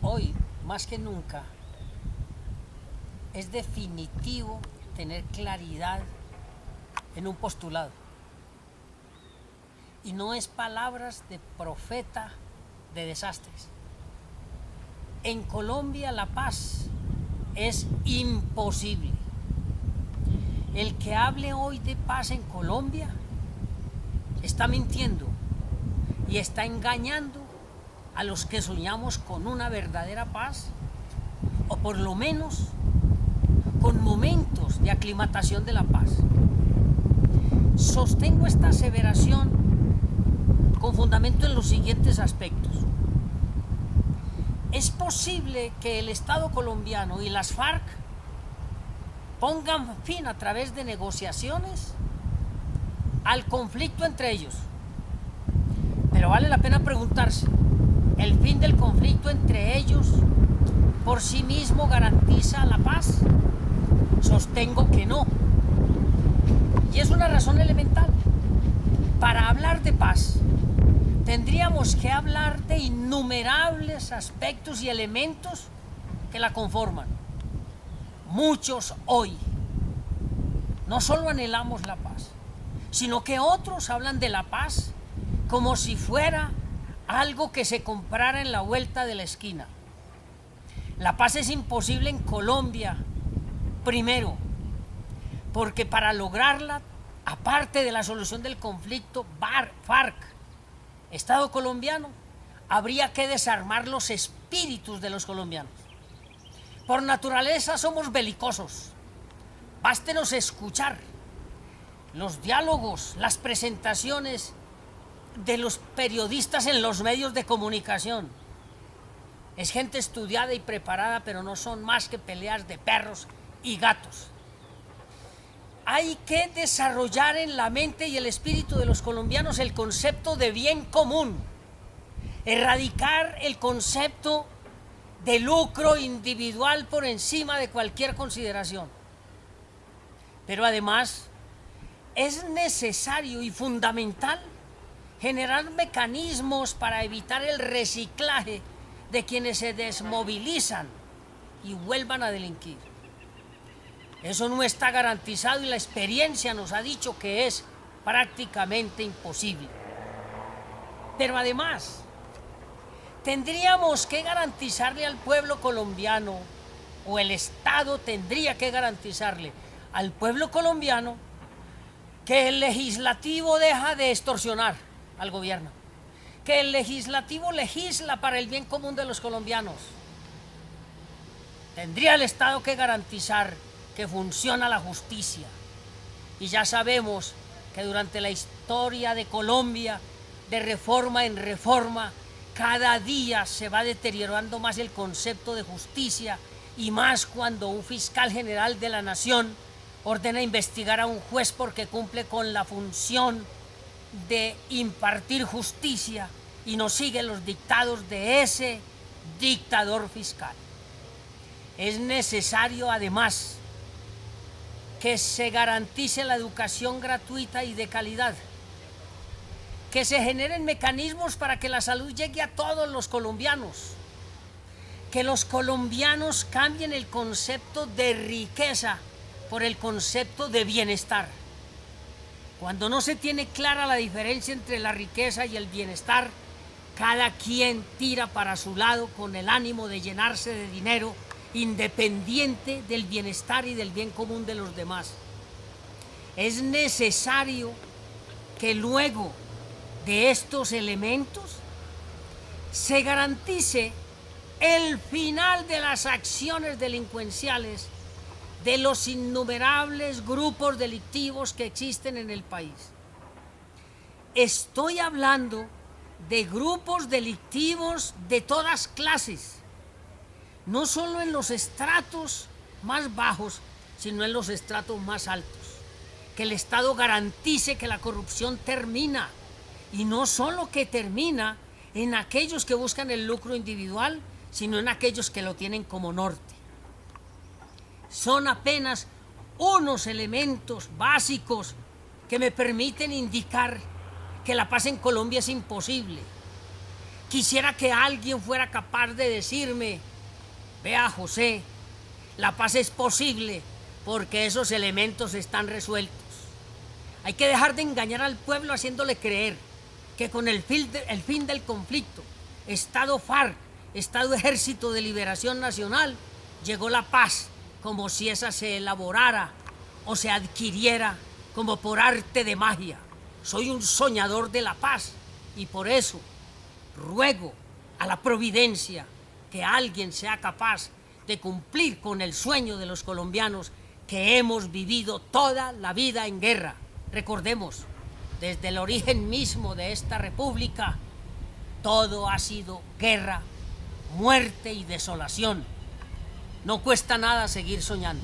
Hoy, más que nunca, es definitivo tener claridad en un postulado. Y no es palabras de profeta de desastres. En Colombia la paz es imposible. El que hable hoy de paz en Colombia está mintiendo y está engañando a los que soñamos con una verdadera paz, o por lo menos con momentos de aclimatación de la paz. Sostengo esta aseveración con fundamento en los siguientes aspectos. Es posible que el Estado colombiano y las FARC pongan fin a través de negociaciones al conflicto entre ellos. Pero vale la pena preguntarse, ¿el fin del conflicto entre ellos por sí mismo garantiza la paz? Sostengo que no. Y es una razón elemental. Para hablar de paz, tendríamos que hablar de innumerables aspectos y elementos que la conforman. Muchos hoy no solo anhelamos la paz, sino que otros hablan de la paz como si fuera algo que se comprara en la vuelta de la esquina. La paz es imposible en Colombia, primero, porque para lograrla, aparte de la solución del conflicto FARC, Estado colombiano, habría que desarmar los espíritus de los colombianos. Por naturaleza somos belicosos. Bástenos escuchar los diálogos, las presentaciones de los periodistas en los medios de comunicación. Es gente estudiada y preparada, pero no son más que peleas de perros y gatos. Hay que desarrollar en la mente y el espíritu de los colombianos el concepto de bien común, erradicar el concepto de lucro individual por encima de cualquier consideración. Pero además es necesario y fundamental generar mecanismos para evitar el reciclaje de quienes se desmovilizan y vuelvan a delinquir. Eso no está garantizado y la experiencia nos ha dicho que es prácticamente imposible. Pero además, tendríamos que garantizarle al pueblo colombiano, o el Estado tendría que garantizarle al pueblo colombiano, que el legislativo deja de extorsionar al gobierno, que el legislativo legisla para el bien común de los colombianos. Tendría el Estado que garantizar que funciona la justicia. Y ya sabemos que durante la historia de Colombia, de reforma en reforma, cada día se va deteriorando más el concepto de justicia, y más cuando un fiscal general de la nación ordena investigar a un juez porque cumple con la función de impartir justicia y no sigue los dictados de ese dictador fiscal. Es necesario además que se garantice la educación gratuita y de calidad, que se generen mecanismos para que la salud llegue a todos los colombianos, que los colombianos cambien el concepto de riqueza por el concepto de bienestar. Cuando no se tiene clara la diferencia entre la riqueza y el bienestar, cada quien tira para su lado con el ánimo de llenarse de dinero, independiente del bienestar y del bien común de los demás. Es necesario que luego de estos elementos se garantice el final de las acciones delincuenciales de los innumerables grupos delictivos que existen en el país. Estoy hablando de grupos delictivos de todas clases, no solo en los estratos más bajos, sino en los estratos más altos. Que el Estado garantice que la corrupción termina, y no solo que termina en aquellos que buscan el lucro individual, sino en aquellos que lo tienen como norte. Son apenas unos elementos básicos que me permiten indicar que la paz en Colombia es imposible, Quisiera que alguien fuera capaz de decirme: vea, José, la paz es posible porque esos elementos están resueltos. Hay que dejar de engañar al pueblo haciéndole creer que con el fin del conflicto, Estado FARC, Estado Ejército de Liberación Nacional, llegó la paz, como si esa se elaborara o se adquiriera como por arte de magia. Soy un soñador de la paz y por eso ruego a la providencia que alguien sea capaz de cumplir con el sueño de los colombianos que hemos vivido toda la vida en guerra. Recordemos, desde el origen mismo de esta república, todo ha sido guerra, muerte y desolación. No cuesta nada seguir soñando.